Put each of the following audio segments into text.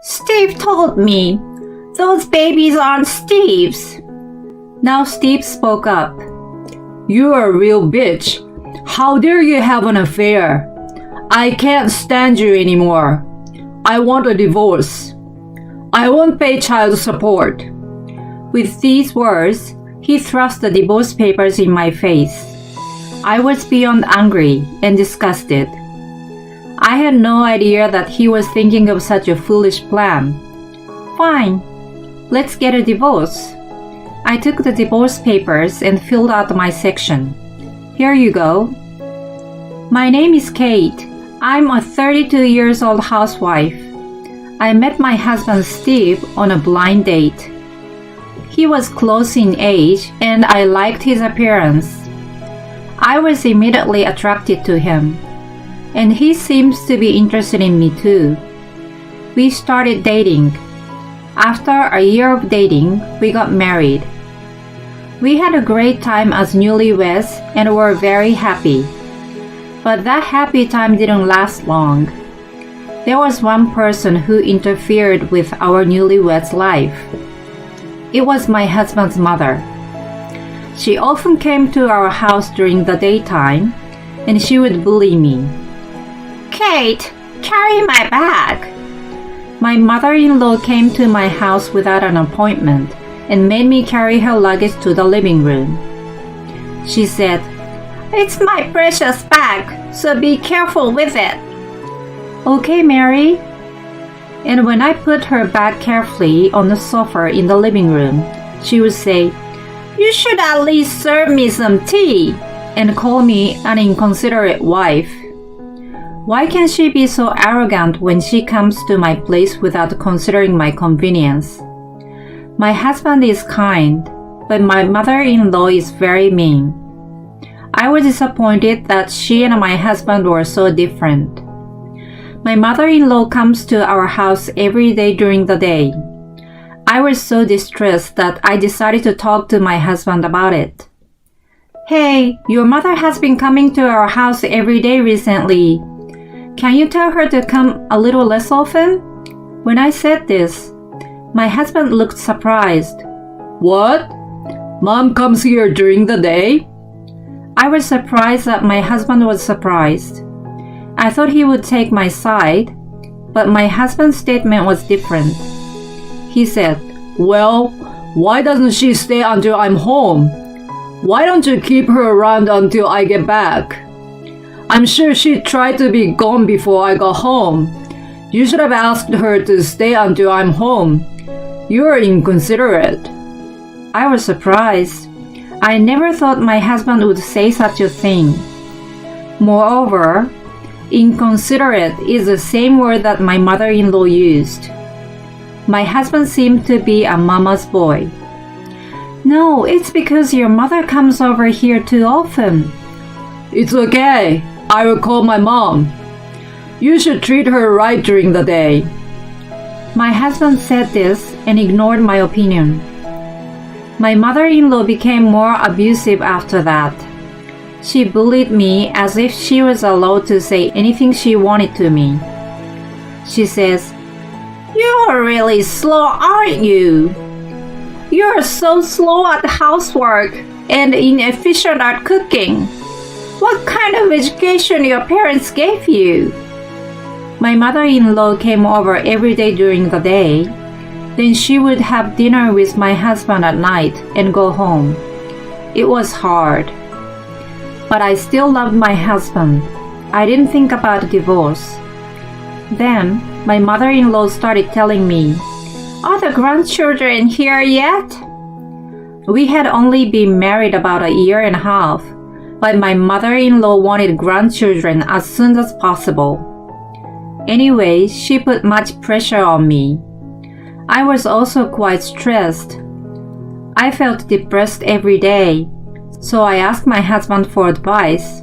Steve told me. Those babies aren't Steve's. Now Steve spoke up. You're a real bitch. How dare you have an affair? I can't stand you anymore. I want a divorce. I won't pay child support. With these words, he thrust the divorce papers in my face. I was beyond angry and disgusted. I had no idea that he was thinking of such a foolish plan. Fine, let's get a divorce. I took the divorce papers and filled out my section. Here you go. My name is Kate. I'm a 32 years old housewife. I met my husband Steve on a blind date. He was close in age and I liked his appearance. I was immediately attracted to him, and he seems to be interested in me too. We started dating. After a year of dating, we got married. We had a great time as newlyweds and were very happy. But that happy time didn't last long. There was one person who interfered with our newlyweds' life. It was my husband's mother. She often came to our house during the daytime, and she would bully me. Kate, carry my bag. My mother-in-law came to my house without an appointment and made me carry her luggage to the living room. She said, It's my precious bag, so be careful with it. Okay, Mary. And when I put her bag carefully on the sofa in the living room, she would say, You should at least serve me some tea, and call me an inconsiderate wife. Why can she be so arrogant when she comes to my place without considering my convenience? My husband is kind, but my mother-in-law is very mean. I was disappointed that she and my husband were so different. My mother-in-law comes to our house every day during the day. I was so distressed that I decided to talk to my husband about it. Hey, your mother has been coming to our house every day recently. Can you tell her to come a little less often? When I said this, my husband looked surprised. What? Mom comes here during the day? I was surprised that my husband was surprised. I thought he would take my side, but my husband's statement was different. He said, Well, why doesn't she stay until I'm home? Why don't you keep her around until I get back? I'm sure she tried to be gone before I got home. You should have asked her to stay until I'm home. You're inconsiderate. I was surprised. I never thought my husband would say such a thing. Moreover, inconsiderate is the same word that my mother-in-law used. My husband seemed to be a mama's boy. No, it's because your mother comes over here too often. It's okay. I will call my mom. You should treat her right during the day. My husband said this and ignored my opinion. My mother-in-law became more abusive after that. She bullied me as if she was allowed to say anything she wanted to me. She says, You're really slow, aren't you? You're so slow at housework and inefficient at cooking. What kind of education your parents gave you? My mother-in-law came over every day during the day. Then she would have dinner with my husband at night and go home. It was hard. But I still loved my husband. I didn't think about divorce. Then my mother-in-law started telling me, Are the grandchildren here yet? We had only been married about a year and a half, but my mother-in-law wanted grandchildren as soon as possible. Anyway, she put much pressure on me. I was also quite stressed. I felt depressed every day, so I asked my husband for advice.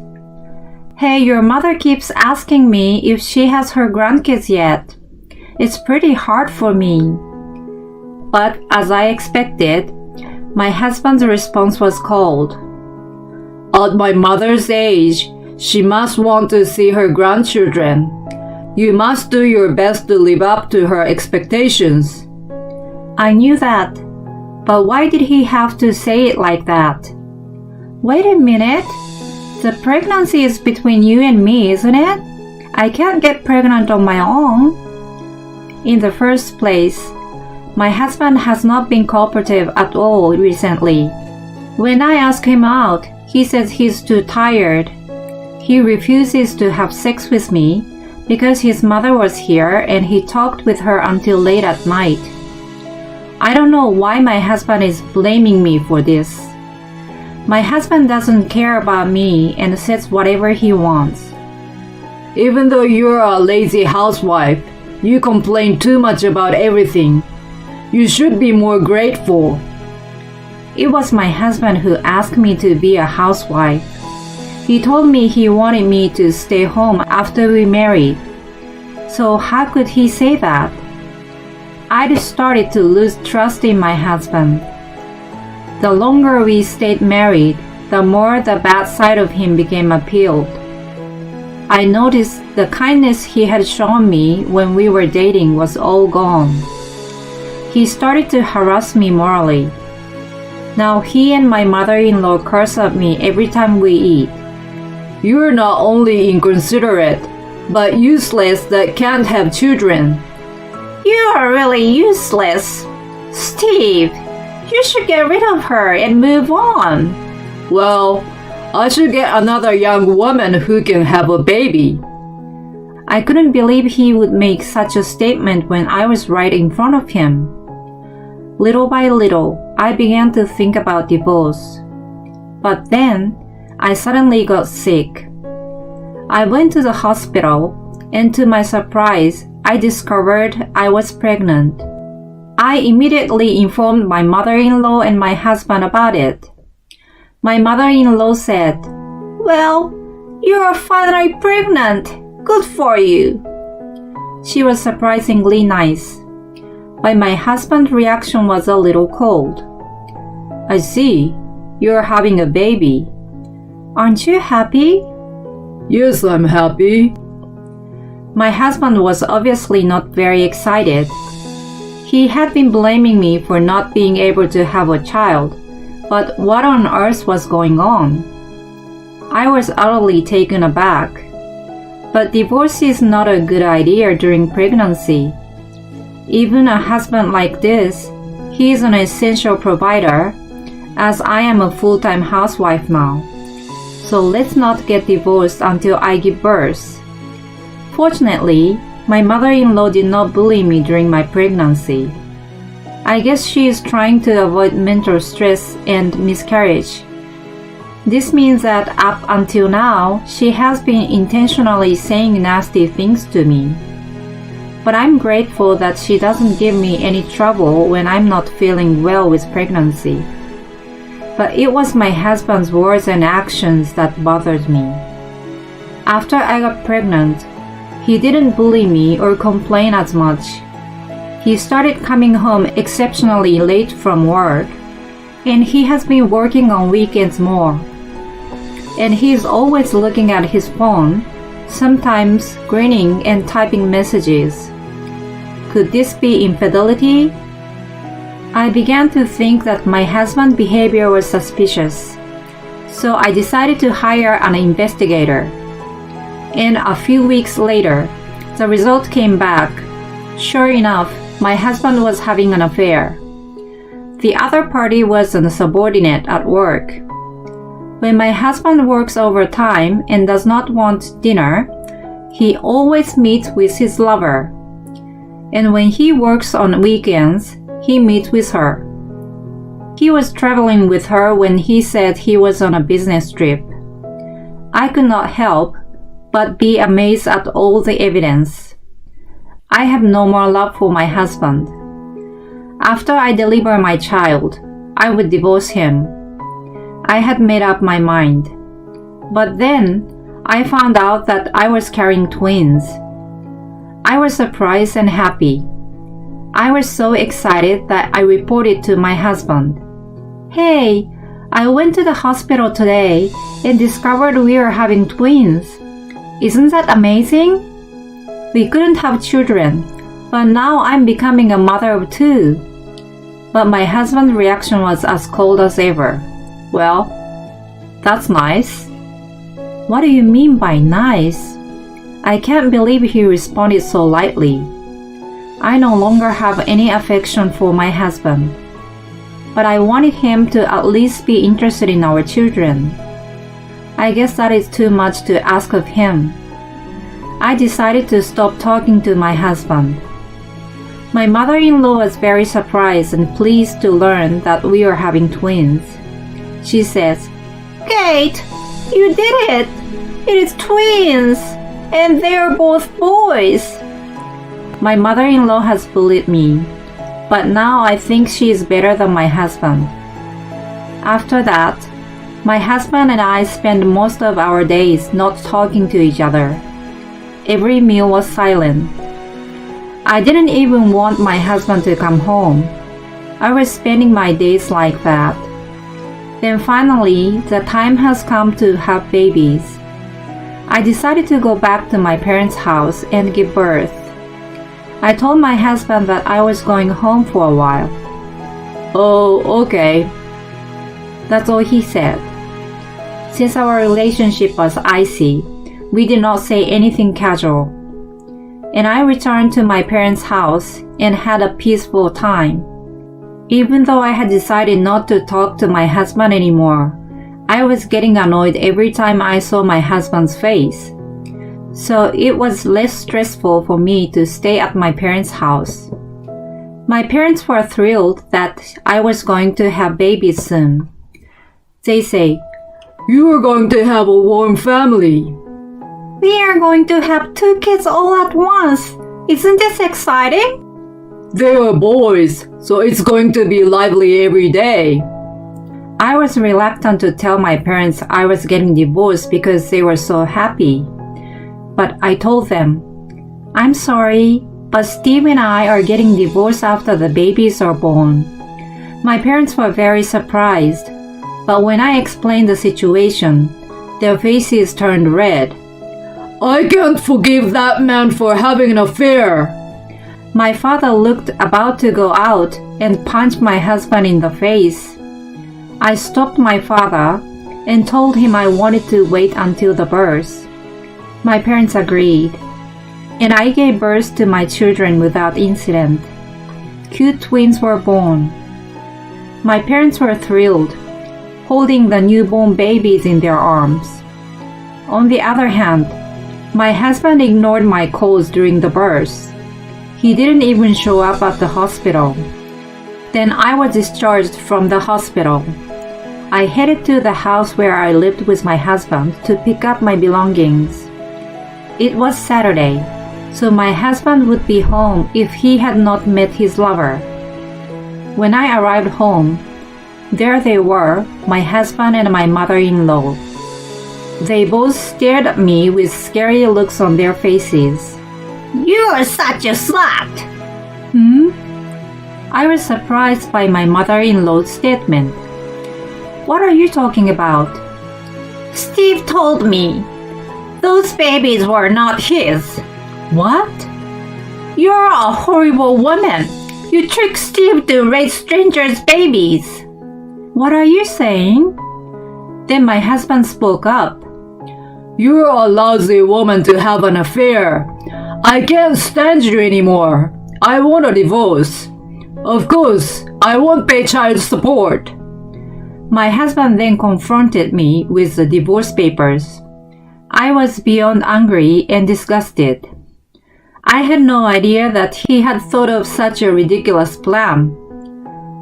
Hey, your mother keeps asking me if she has her grandkids yet. It's pretty hard for me. But as I expected, my husband's response was cold. At my mother's age, she must want to see her grandchildren. You must do your best to live up to her expectations. I knew that, but why did he have to say it like that? Wait a minute. The pregnancy is between you and me, isn't it? I can't get pregnant on my own. In the first place, my husband has not been cooperative at all recently. When I ask him out, he says he's too tired. He refuses to have sex with me because his mother was here and he talked with her until late at night. I don't know why my husband is blaming me for this. My husband doesn't care about me and says whatever he wants. Even though you're a lazy housewife, you complain too much about everything. You should be more grateful. It was my husband who asked me to be a housewife. He told me he wanted me to stay home after we married. So how could he say that? I'd started to lose trust in my husband. The longer we stayed married, the more the bad side of him became appealed. I noticed the kindness he had shown me when we were dating was all gone. He started to harass me morally. Now he and my mother-in-law curse at me every time we eat. You're not only inconsiderate, but useless that can't have children. You are really useless. Steve, you should get rid of her and move on. Well, I should get another young woman who can have a baby. I couldn't believe he would make such a statement when I was right in front of him. Little by little, I began to think about divorce. But then, I suddenly got sick. I went to the hospital, and to my surprise, I discovered I was pregnant. I immediately informed my mother-in-law and my husband about it. My mother-in-law said, Well, you are finally pregnant. Good for you. She was surprisingly nice, but my husband's reaction was a little cold. I see. You're having a baby. Aren't you happy? Yes, I'm happy. My husband was obviously not very excited. He had been blaming me for not being able to have a child, but what on earth was going on? I was utterly taken aback. But divorce is not a good idea during pregnancy. Even a husband like this, he is an essential provider, as I am a full-time housewife now. So let's not get divorced until I give birth. Fortunately, my mother-in-law did not bully me during my pregnancy. I guess she is trying to avoid mental stress and miscarriage. This means that up until now, she has been intentionally saying nasty things to me. But I'm grateful that she doesn't give me any trouble when I'm not feeling well with pregnancy. But it was my husband's words and actions that bothered me. After I got pregnant, he didn't bully me or complain as much. He started coming home exceptionally late from work, and he has been working on weekends more. And he is always looking at his phone, sometimes grinning and typing messages. Could this be infidelity? I began to think that my husband's behavior was suspicious, so I decided to hire an investigator. And a few weeks later, the result came back. Sure enough, my husband was having an affair. The other party was a subordinate at work. When my husband works overtime and does not want dinner, he always meets with his lover. And when he works on weekends, he meets with her. He was traveling with her when he said he was on a business trip. I could not help but be amazed at all the evidence. I have no more love for my husband. After I deliver my child, I would divorce him. I had made up my mind. But then, I found out that I was carrying twins. I was surprised and happy. I was so excited that I reported to my husband. Hey, I went to the hospital today and discovered we are having twins. Isn't that amazing? We couldn't have children, but now I'm becoming a mother of 2. But my husband's reaction was as cold as ever. Well, that's nice. What do you mean by nice? I can't believe he responded so lightly. I no longer have any affection for my husband, but I wanted him to at least be interested in our children. I guess that is too much to ask of him. I decided to stop talking to my husband. My mother-in-law was very surprised and pleased to learn that we are having twins. She says, Kate, you did it! It is twins! And they're both boys! my mother-in-law has bullied me, but now I think she is better than my husband. After that, my husband and I spent most of our days not talking to each other. Every meal was silent. I didn't even want my husband to come home. I was spending my days like that. Then finally, the time has come to have babies. I decided to go back to my parents' house and give birth. I told my husband that I was going home for a while. Oh, okay. That's all he said. Since our relationship was icy, we did not say anything casual. And I returned to my parents' house and had a peaceful time. Even though I had decided not to talk to my husband anymore, I was getting annoyed every time I saw my husband's face. So it was less stressful for me to stay at my parents' house. My parents were thrilled that I was going to have babies soon. They say, You are going to have a warm family. We are going to have 2 kids all at once. Isn't this exciting? They are boys, so it's going to be lively every day. I was reluctant to tell my parents I was getting divorced because they were so happy. But I told them, I'm sorry, but Steve and I are getting divorced after the babies are born. My parents were very surprised, but when I explained the situation, their faces turned red. I can't forgive that man for having an affair. My father looked about to go out and punch my husband in the face. I stopped my father and told him I wanted to wait until the birth. My parents agreed, and I gave birth to my children without incident. Cute twins were born. My parents were thrilled, holding the newborn babies in their arms. On the other hand, my husband ignored my calls during the birth. He didn't even show up at the hospital. Then I was discharged from the hospital. I headed to the house where I lived with my husband to pick up my belongings. It was Saturday, so my husband would be home if he had not met his lover. When I arrived home, there they were, my husband and my mother-in-law. They both stared at me with scary looks on their faces. You're such a slut! I was surprised by my mother-in-law's statement. What are you talking about? Steve told me. Those babies were not his. What? You're a horrible woman. You tricked Steve to raise strangers' babies. What are you saying? Then my husband spoke up. You're a lousy woman to have an affair. I can't stand you anymore. I want a divorce. Of course, I won't pay child support. My husband then confronted me with the divorce papers. I was beyond angry and disgusted. I had no idea that he had thought of such a ridiculous plan.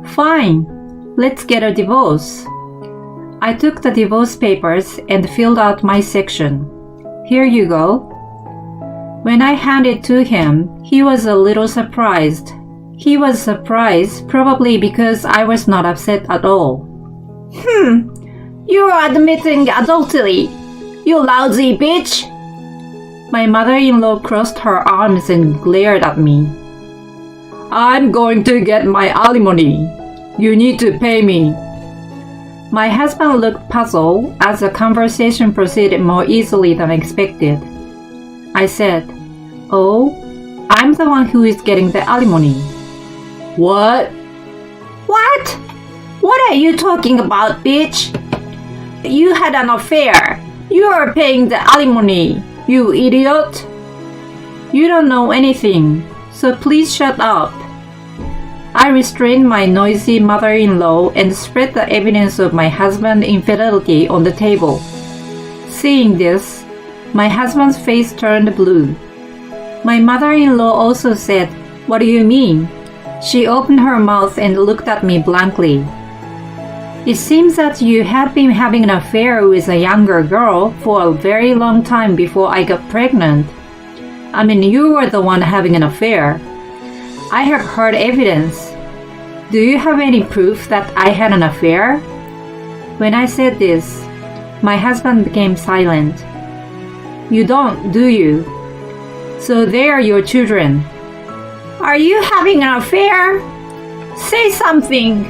Fine, let's get a divorce. I took the divorce papers and filled out my section. Here you go. When I handed it to him, he was a little surprised. He was surprised probably because I was not upset at all. You're admitting adultery. You lousy bitch! My mother-in-law crossed her arms and glared at me. I'm going to get my alimony. You need to pay me. My husband looked puzzled as the conversation proceeded more easily than expected. I said, Oh, I'm the one who is getting the alimony. What? What? What are you talking about, bitch? You had an affair. You are paying the alimony, you idiot. You don't know anything, so please shut up. I restrained my noisy mother-in-law and spread the evidence of my husband's infidelity on the table. Seeing this, my husband's face turned blue. My mother-in-law also said, "What do you mean?" She opened her mouth and looked at me blankly. It seems that you had been having an affair with a younger girl for a very long time before I got pregnant. I mean, you were the one having an affair. I have heard evidence. Do you have any proof that I had an affair? When I said this, my husband became silent. You don't, do you? So they are your children. Are you having an affair? Say something.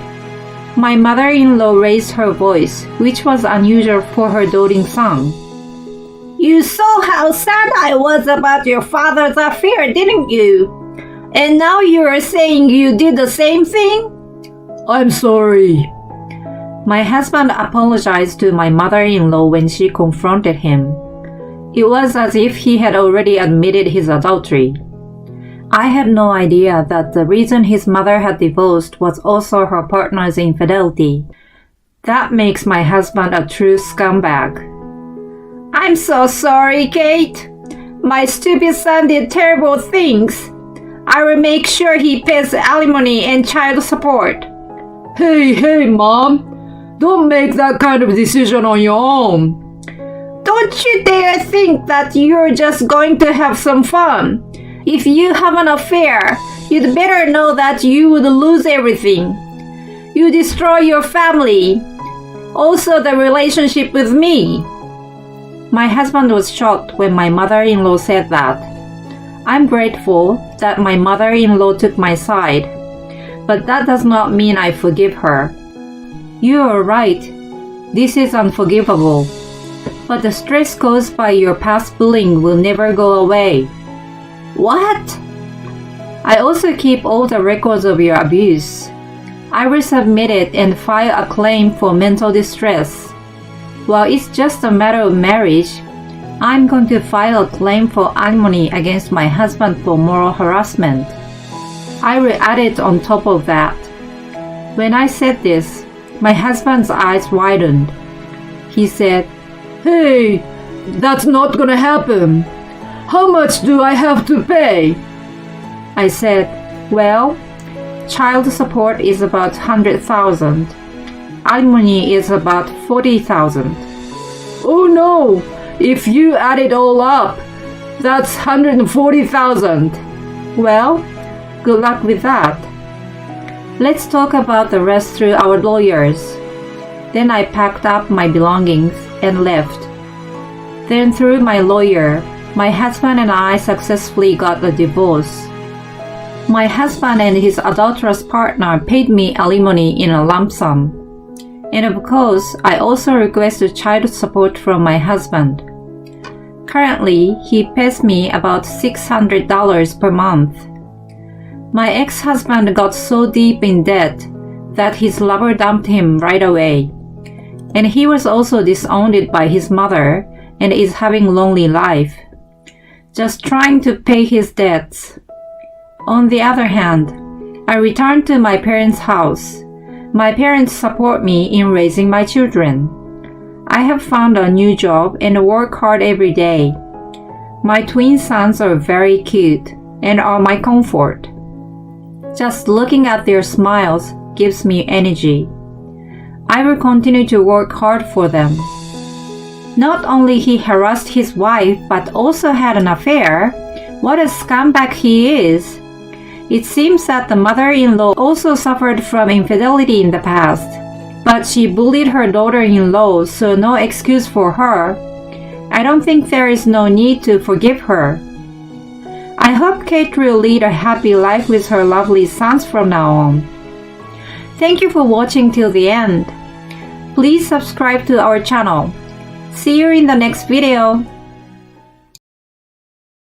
My mother-in-law raised her voice, which was unusual for her doting son. You saw how sad I was about your father's affair, didn't you? And now you are saying you did the same thing? I'm sorry. My husband apologized to my mother-in-law when she confronted him. It was as if he had already admitted his adultery. I had no idea that the reason his mother had divorced was also her partner's infidelity. That makes my husband a true scumbag. I'm so sorry, Kate. My stupid son did terrible things. I will make sure he pays alimony and child support. Hey, Mom. Don't make that kind of decision on your own. Don't you dare think that you're just going to have some fun. If you have an affair, you'd better know that you would lose everything. You destroy your family, also the relationship with me. My husband was shocked when my mother-in-law said that. I'm grateful that my mother-in-law took my side, but that does not mean I forgive her. You are right. This is unforgivable. But the stress caused by your past bullying will never go away. What? I also keep all the records of your abuse. I will submit it and file a claim for mental distress. While it's just a matter of marriage, I'm going to file a claim for alimony against my husband for moral harassment. I will add it on top of that. When I said this, my husband's eyes widened. He said, Hey, that's not gonna happen. How much do I have to pay? I said, well, child support is about 100,000. Alimony is about 40,000. Oh no, if you add it all up, that's 140,000. Well, good luck with that. Let's talk about the rest through our lawyers. Then I packed up my belongings and left. Then through my lawyer, my husband and I successfully got a divorce. My husband and his adulterous partner paid me alimony in a lump sum. And of course, I also requested child support from my husband. Currently, he pays me about $600 per month. My ex-husband got so deep in debt that his lover dumped him right away. And he was also disowned by his mother and is having a lonely life, just trying to pay his debts. On the other hand, I returned to my parents' house. My parents support me in raising my children. I have found a new job and work hard every day. My twin sons are very cute and are my comfort. Just looking at their smiles gives me energy. I will continue to work hard for them. Not only he harassed his wife but also had an affair. What a scumbag he is. It seems that the mother-in-law also suffered from infidelity in the past, but she bullied her daughter-in-law, so no excuse for her. I don't think there is no need to forgive her. I hope Kate will lead a happy life with her lovely sons from now on. Thank you for watching till the end. Please subscribe to our channel. See you in the next video.